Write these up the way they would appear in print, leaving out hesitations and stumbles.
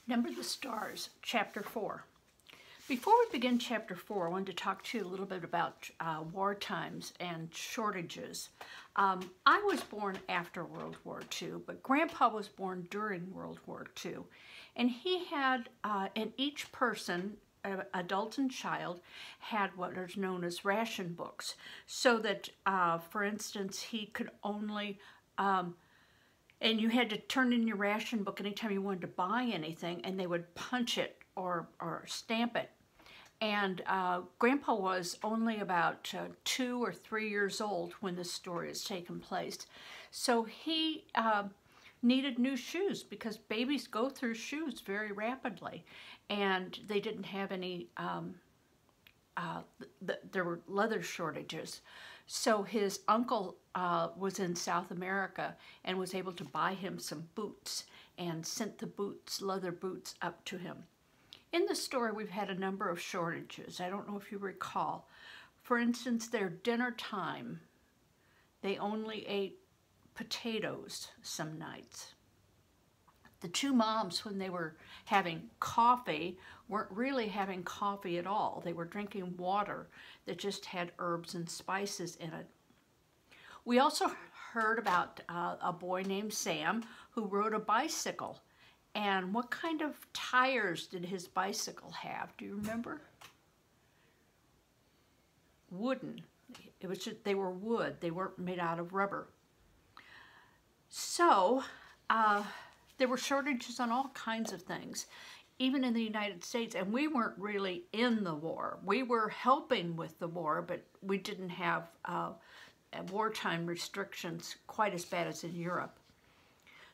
Number the Stars, Chapter 4. Before we begin Chapter 4, I wanted to talk to you a little bit about war times and shortages. I was born after World War II, but Grandpa was born during World War II. And he had, and each person, adult and child, had what is known as ration books. So that, for instance, he could only... and you had to turn in your ration book anytime you wanted to buy anything, and they would punch it or stamp it. And Grandpa was only about 2 or 3 years old when this story is taking place. So he needed new shoes because babies go through shoes very rapidly. And they didn't have any, there were leather shortages. So his uncle was in South America and was able to buy him some boots and sent the boots, leather boots, up to him. In the story, we've had a number of shortages. I don't know if you recall. For instance, their dinner time, they only ate potatoes some nights. The two moms, when they were having coffee, weren't really having coffee at all. They were drinking water that just had herbs and spices in it. We also heard about a boy named Sam who rode a bicycle. And what kind of tires did his bicycle have? Do you remember? Wooden. It was just, they were wood. They weren't made out of rubber. So, there were shortages on all kinds of things, even in the United States, and we weren't really in the war. We were helping with the war, but we didn't have wartime restrictions quite as bad as in Europe.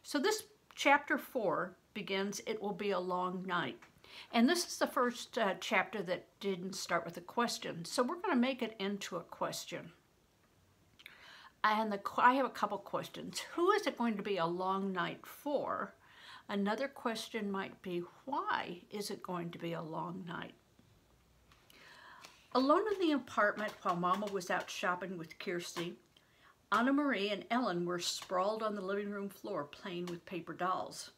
So this chapter 4 begins, "It will be a long night." And this is the first chapter that didn't start with a question. So we're going to make it into a question. And I have a couple questions. Who is it going to be a long night for? Another question might be, why is it going to be a long night? Alone in the apartment while Mama was out shopping with Kirsty, Anna Marie and Ellen were sprawled on the living room floor playing with paper dolls.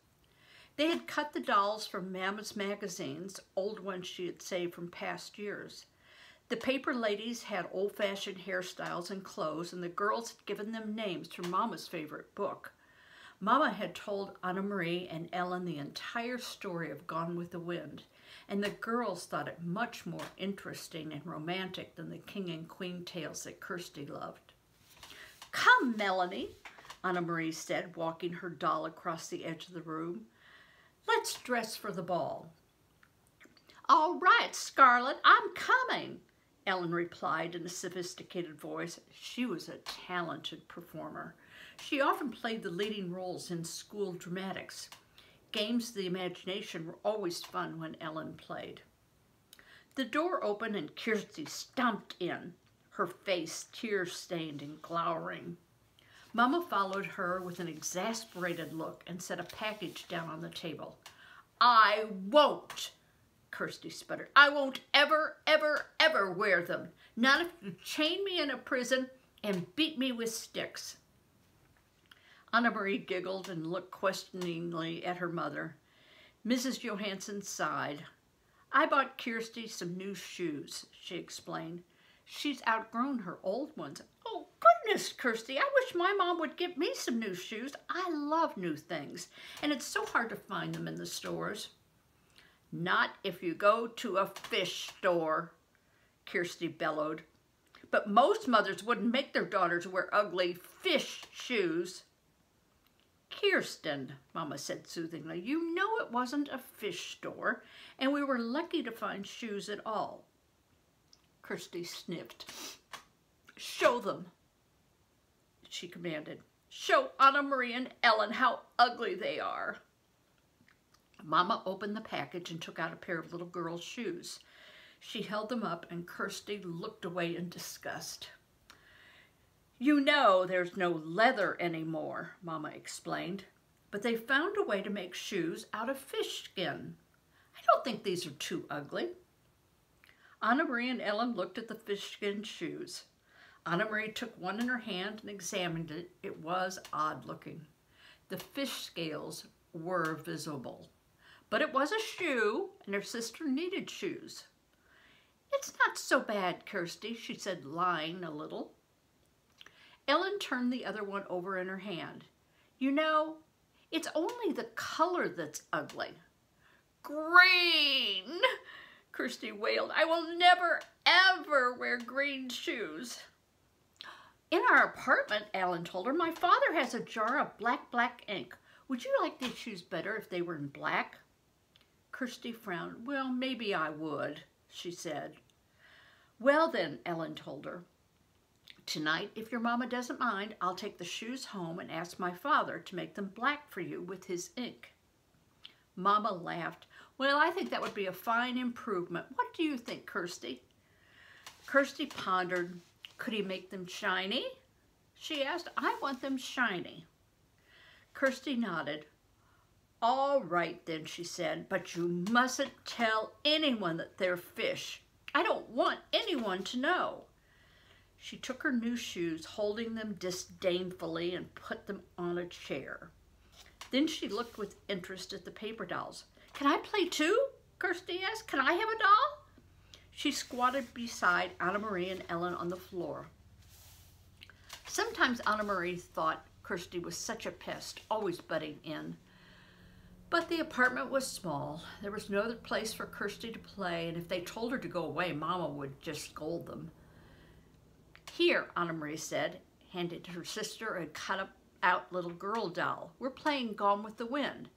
They had cut the dolls from Mama's magazines, old ones she had saved from past years. The paper ladies had old-fashioned hairstyles and clothes, and the girls had given them names from Mama's favorite book. Mama had told Anna Marie and Ellen the entire story of Gone with the Wind, and the girls thought it much more interesting and romantic than the king and queen tales that Kirsty loved. "Come, Melanie," Anna Marie said, walking her doll across the edge of the room. "Let's dress for the ball." "All right, Scarlett, I'm coming," Ellen replied in a sophisticated voice. She was a talented performer. She often played the leading roles in school dramatics. Games of the imagination were always fun when Ellen played. The door opened and Kirsty stomped in, her face tear-stained and glowering. Mama followed her with an exasperated look and set a package down on the table. "I won't," Kirsty sputtered. "I won't ever, ever, ever wear them. Not if you chain me in a prison and beat me with sticks." Anna Marie giggled and looked questioningly at her mother. Mrs. Johansson sighed. "I bought Kirsty some new shoes," she explained. "She's outgrown her old ones." "Oh, goodness, Kirsty, I wish my mom would get me some new shoes. I love new things, and it's so hard to find them in the stores." "Not if you go to a fish store," Kirsty bellowed. "But most mothers wouldn't make their daughters wear ugly fish shoes." "Kirsten," Mama said soothingly, "you know it wasn't a fish store, and we were lucky to find shoes at all." Kirsty sniffed. "Show them," she commanded. "Show Anna Marie and Ellen how ugly they are." Mama opened the package and took out a pair of little girl's shoes. She held them up and Kirsty looked away in disgust. "You know there's no leather anymore," Mama explained, "but they found a way to make shoes out of fish skin. I don't think these are too ugly." Anna Marie and Ellen looked at the fish skin shoes. Anna Marie took one in her hand and examined it. It was odd looking. The fish scales were visible, But it was a shoe, and her sister needed shoes. "It's not so bad, Kirsty," she said, lying a little. Ellen turned the other one over in her hand. "You know, it's only the color that's ugly." "Green!" Kirsty wailed. "I will never, ever wear green shoes." "In our apartment," Ellen told her, "my father has a jar of black ink. Would you like these shoes better if they were in black?" Kirsty frowned. "Well, maybe I would," she said. "Well then," Ellen told her, "tonight, if your mama doesn't mind, I'll take the shoes home and ask my father to make them black for you with his ink." Mama laughed. "Well, I think that would be a fine improvement. What do you think, Kirsty?" Kirsty pondered. "Could he make them shiny?" she asked. "I want them shiny." Kirsty nodded. "All right then," she said, "but you mustn't tell anyone that they're fish. I don't want anyone to know." She took her new shoes, holding them disdainfully, and put them on a chair. Then she looked with interest at the paper dolls. "Can I play too?" Kirsty asked. "Can I have a doll?" She squatted beside Anna Marie and Ellen on the floor. Sometimes Anna Marie thought Kirsty was such a pest, always butting in. But the apartment was small. There was no other place for Kirsty to play, and if they told her to go away, Mama would just scold them. "Here," Anna Marie said, handed her sister a cut-out little girl doll. "We're playing Gone with the Wind.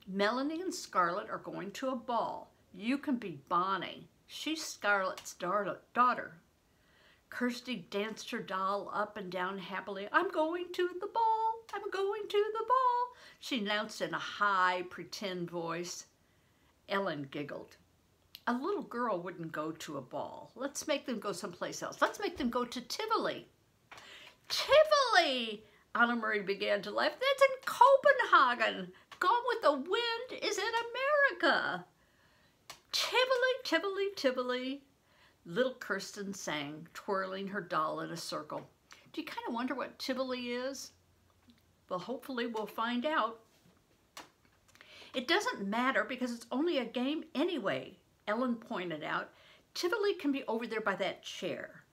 Melanie and Scarlett are going to a ball. You can be Bonnie. She's Scarlett's daughter." Kirsty danced her doll up and down happily. "I'm going to the ball. I'm going to the ball," she announced in a high, pretend voice. Ellen giggled. "A little girl wouldn't go to a ball. Let's make them go someplace else. Let's make them go to Tivoli." "Tivoli!" Anna Marie began to laugh. "That's in Copenhagen. Gone with the Wind is in America." "Tivoli, Tivoli, Tivoli," little Kirsten sang, twirling her doll in a circle. Do you kind of wonder what Tivoli is? Well, hopefully we'll find out. "It doesn't matter because it's only a game anyway," Ellen pointed out. "Tivoli can be over there by that chair."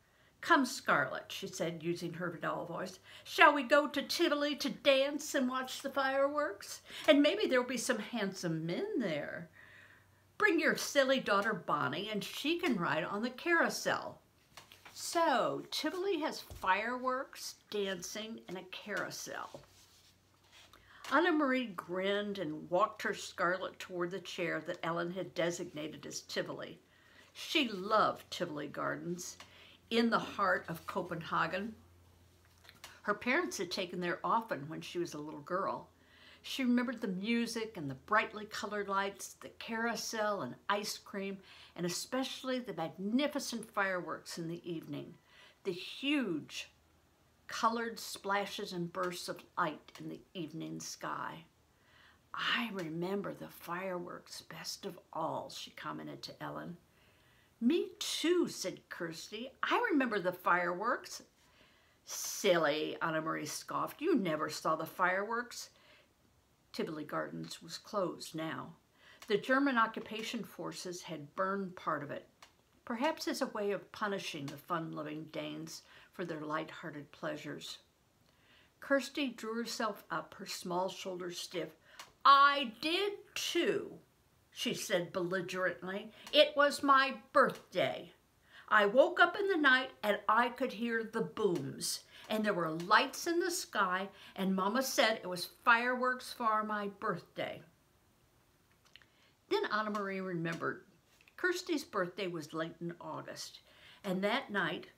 "Come, Scarlett," she said, using her doll voice. "Shall we go to Tivoli to dance and watch the fireworks? And maybe there'll be some handsome men there. Bring your silly daughter Bonnie and she can ride on the carousel." So, Tivoli has fireworks, dancing, and a carousel. Anna Marie grinned and walked her Scarlett toward the chair that Ellen had designated as Tivoli. She loved Tivoli Gardens, in the heart of Copenhagen. Her parents had taken there often when she was a little girl. She remembered the music and the brightly colored lights, the carousel and ice cream, and especially the magnificent fireworks in the evening, the huge colored splashes and bursts of light in the evening sky. "I remember the fireworks best of all," she commented to Ellen. "Me too," said Kirsty. "I remember the fireworks." "Silly," Anna Marie scoffed. "You never saw the fireworks." Tivoli Gardens was closed now. The German occupation forces had burned part of it, perhaps as a way of punishing the fun-loving Danes for their light-hearted pleasures. Kirsty drew herself up, her small shoulders stiff. "I did too," she said belligerently. "It was my birthday. I woke up in the night and I could hear the booms, and there were lights in the sky, and Mama said it was fireworks for my birthday." Then Anna Marie remembered. Kirsty's birthday was late in August, and that night,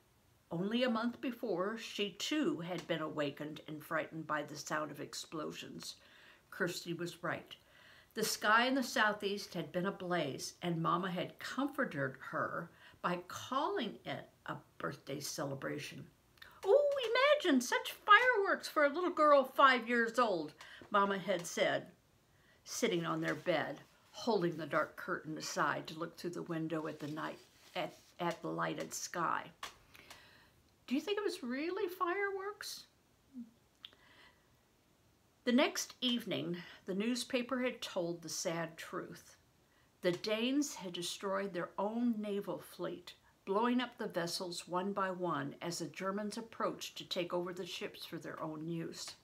only a month before, she too had been awakened and frightened by the sound of explosions. Kirsty was right. The sky in the southeast had been ablaze, and Mama had comforted her by calling it a birthday celebration. "Oh, imagine such fireworks for a little girl 5 years old," Mama had said, sitting on their bed, holding the dark curtain aside to look through the window at the lighted sky. Do you think it was really fireworks? The next evening, the newspaper had told the sad truth. The Danes had destroyed their own naval fleet, blowing up the vessels one by one as the Germans approached to take over the ships for their own use.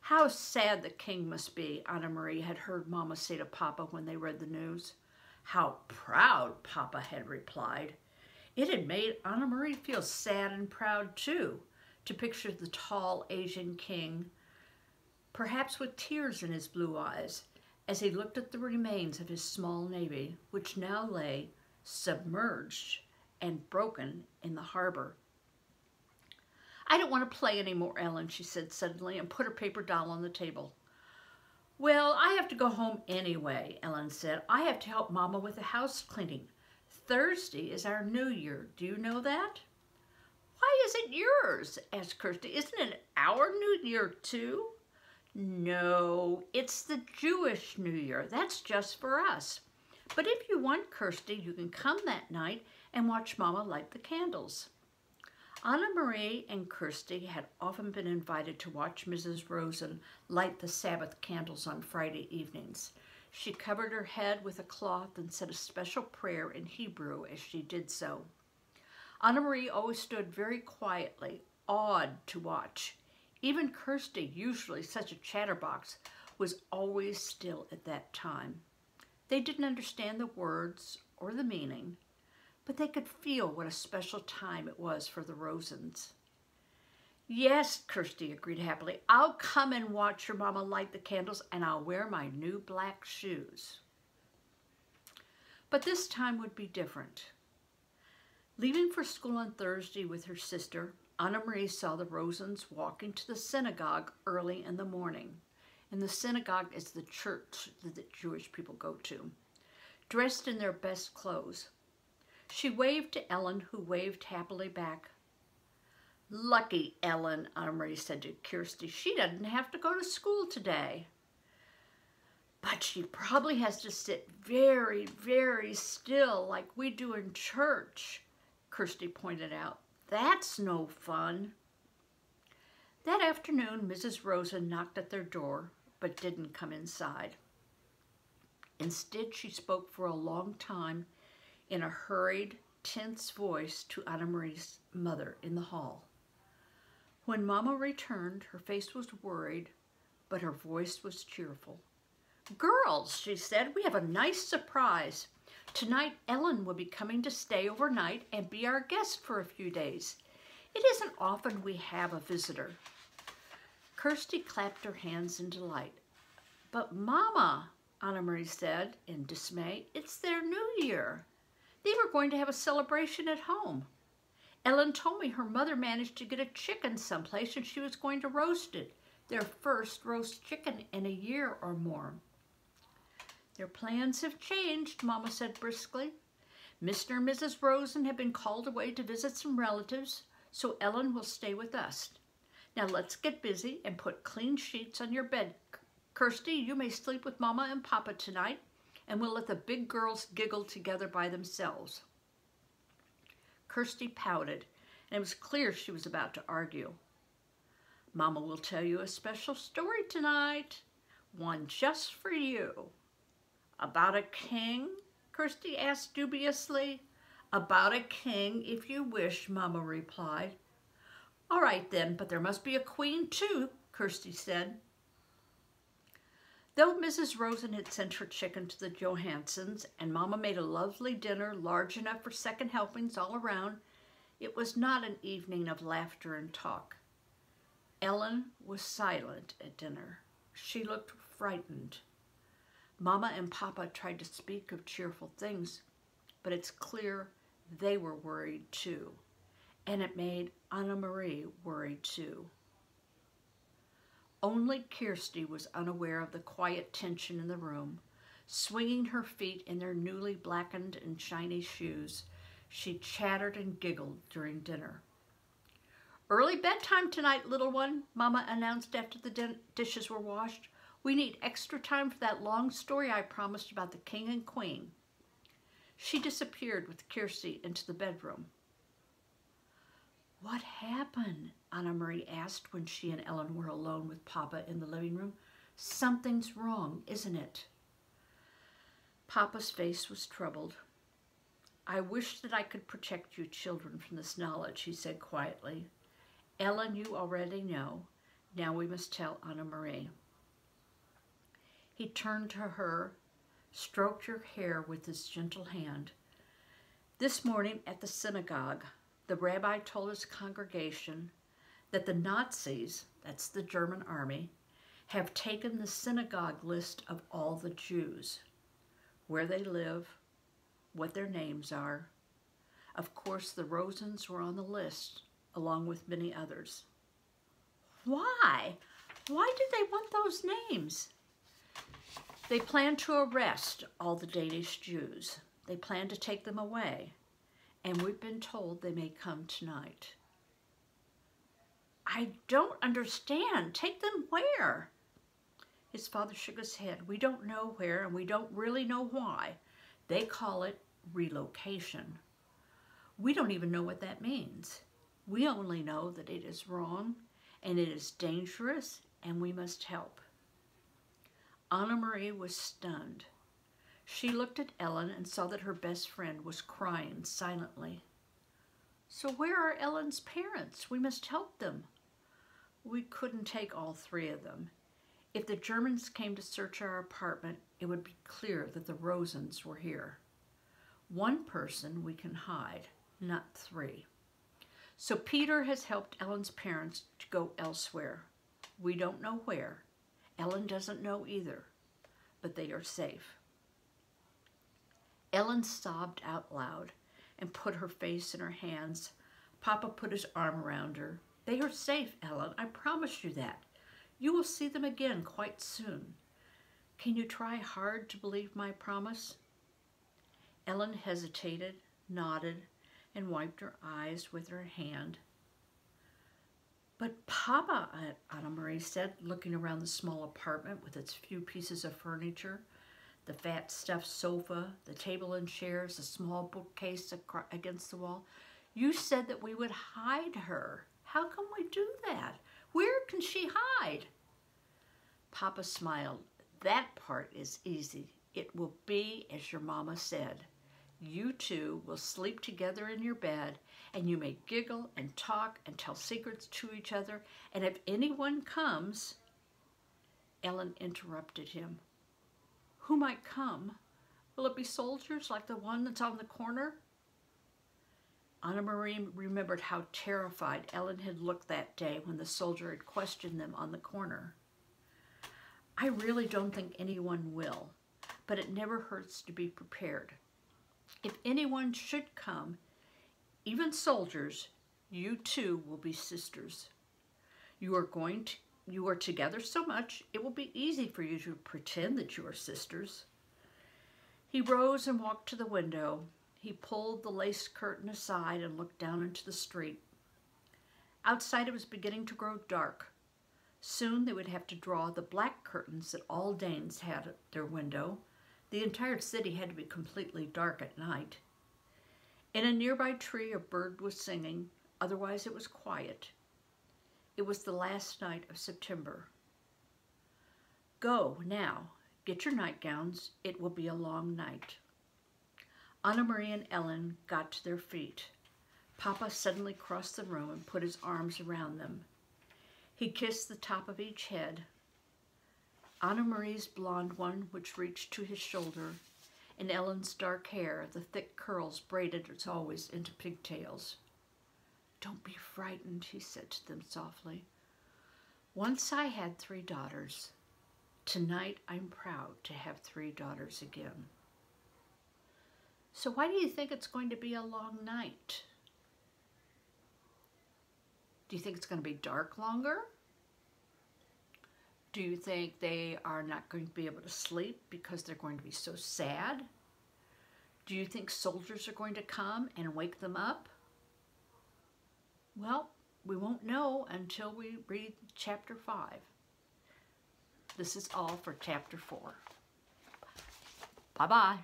How sad the king must be, Anna Marie had heard Mama say to Papa when they read the news. How proud, Papa had replied. It had made Anna Marie feel sad and proud too, to picture the tall Asian king, perhaps with tears in his blue eyes, as he looked at the remains of his small navy, which now lay submerged and broken in the harbor. I don't want to play anymore, Ellen, she said suddenly, and put her paper doll on the table. Well, I have to go home anyway, Ellen said. I have to help Mama with the house cleaning. Thursday is our New Year. Do you know that? Why is it yours? Asked Kirsty. Isn't it our New Year too? No, it's the Jewish New Year. That's just for us. But if you want, Kirsty, you can come that night and watch Mama light the candles. Anna Marie and Kirsty had often been invited to watch Mrs. Rosen light the Sabbath candles on Friday evenings. She covered her head with a cloth and said a special prayer in Hebrew as she did so. Anna Marie always stood very quietly, awed to watch. Even Kirsty, usually such a chatterbox, was always still at that time. They didn't understand the words or the meaning, but they could feel what a special time it was for the Rosens. Yes, Kirsty agreed happily. I'll come and watch your Mama light the candles, and I'll wear my new black shoes. But this time would be different. Leaving for school on Thursday with her sister, Anna Marie saw the Rosens walking to the synagogue early in the morning. And the synagogue is the church that the Jewish people go to, dressed in their best clothes. She waved to Ellen, who waved happily back. Lucky Ellen, Anna Marie said to Kirsty. She doesn't have to go to school today. But she probably has to sit very, very still like we do in church, Kirsty pointed out. That's no fun. That afternoon, Mrs. Rosen knocked at their door, but didn't come inside. Instead, she spoke for a long time in a hurried, tense voice to Anna Marie's mother in the hall. When Mama returned, her face was worried, but her voice was cheerful. Girls, she said, we have a nice surprise. Tonight, Ellen will be coming to stay overnight and be our guest for a few days. It isn't often we have a visitor. Kirsty clapped her hands in delight. But Mama, Anna Marie said in dismay, it's their New Year. They were going to have a celebration at home. Ellen told me her mother managed to get a chicken someplace and she was going to roast it, their first roast chicken in a year or more. Their plans have changed, Mama said briskly. Mr. and Mrs. Rosen have been called away to visit some relatives, so Ellen will stay with us. Now let's get busy and put clean sheets on your bed. Kirsty, you may sleep with Mama and Papa tonight, and we'll let the big girls giggle together by themselves. Kirsty pouted, and it was clear she was about to argue. Mama will tell you a special story tonight, one just for you. About a king? Kirsty asked dubiously. About a king, if you wish, Mama replied. All right then, but there must be a queen too, Kirsty said. Though Mrs. Rosen had sent her chicken to the Johansons and Mama made a lovely dinner large enough for second helpings all around, it was not an evening of laughter and talk. Ellen was silent at dinner. She looked frightened. Mama and Papa tried to speak of cheerful things, but it's clear they were worried too, and it made Anna Marie worried too. Only Kirsty was unaware of the quiet tension in the room. Swinging her feet in their newly blackened and shiny shoes, she chattered and giggled during dinner. Early bedtime tonight, little one, Mama announced after the dishes were washed. We need extra time for that long story I promised about the king and queen. She disappeared with Kirsty into the bedroom. What happened? Anna Marie asked when she and Ellen were alone with Papa in the living room. Something's wrong, isn't it? Papa's face was troubled. I wish that I could protect you children from this knowledge, he said quietly. Ellen, you already know. Now we must tell Anna Marie. He turned to her, stroked her hair with his gentle hand. This morning at the synagogue, the rabbi told his congregation that the Nazis, that's the German army, have taken the synagogue list of all the Jews, where they live, what their names are. Of course, the Rosens were on the list, along with many others. Why? Why did they want those names? They plan to arrest all the Danish Jews. They plan to take them away, and we've been told they may come tonight. I don't understand. Take them where? His father shook his head. We don't know where, and we don't really know why. They call it relocation. We don't even know what that means. We only know that it is wrong, and it is dangerous, and we must help. Anna Marie was stunned. She looked at Ellen and saw that her best friend was crying silently. So where are Ellen's parents? We must help them. We couldn't take all three of them. If the Germans came to search our apartment, it would be clear that the Rosens were here. One person we can hide, not three. So Peter has helped Ellen's parents to go elsewhere. We don't know where. Ellen doesn't know either, but they are safe. Ellen sobbed out loud and put her face in her hands. Papa put his arm around her. They are safe, Ellen. I promise you that. You will see them again quite soon. Can you try hard to believe my promise? Ellen hesitated, nodded, and wiped her eyes with her hand. But Papa, Anna Marie said, looking around the small apartment with its few pieces of furniture, the fat stuffed sofa, the table and chairs, the small bookcase against the wall. You said that we would hide her. How can we do that? Where can she hide? Papa smiled. That part is easy. It will be as your mama said. You two will sleep together in your bed, and you may giggle and talk and tell secrets to each other, and if anyone comes... Ellen interrupted him. Who might come? Will it be soldiers like the one that's on the corner? Anna Marie remembered how terrified Ellen had looked that day when the soldier had questioned them on the corner. I really don't think anyone will, but it never hurts to be prepared. If anyone should come, even soldiers, you two will be sisters. You are together so much, it will be easy for you to pretend that you are sisters. He rose and walked to the window. He pulled the lace curtain aside and looked down into the street. Outside it was beginning to grow dark. Soon they would have to draw the black curtains that all Danes had at their window. The entire city had to be completely dark at night. In a nearby tree, a bird was singing. Otherwise, it was quiet. It was the last night of September. Go now. Get your nightgowns. It will be a long night. Anna Marie and Ellen got to their feet. Papa suddenly crossed the room and put his arms around them. He kissed the top of each head. Anna Marie's blonde one, which reached to his shoulder, and Ellen's dark hair, the thick curls braided as always into pigtails. Don't be frightened, he said to them softly. Once I had 3 daughters. Tonight I'm proud to have 3 daughters again. So why do you think it's going to be a long night? Do you think it's going to be dark longer? Do you think they are not going to be able to sleep because they're going to be so sad? Do you think soldiers are going to come and wake them up? Well, we won't know until we read chapter 5. This is all for chapter 4. Bye-bye.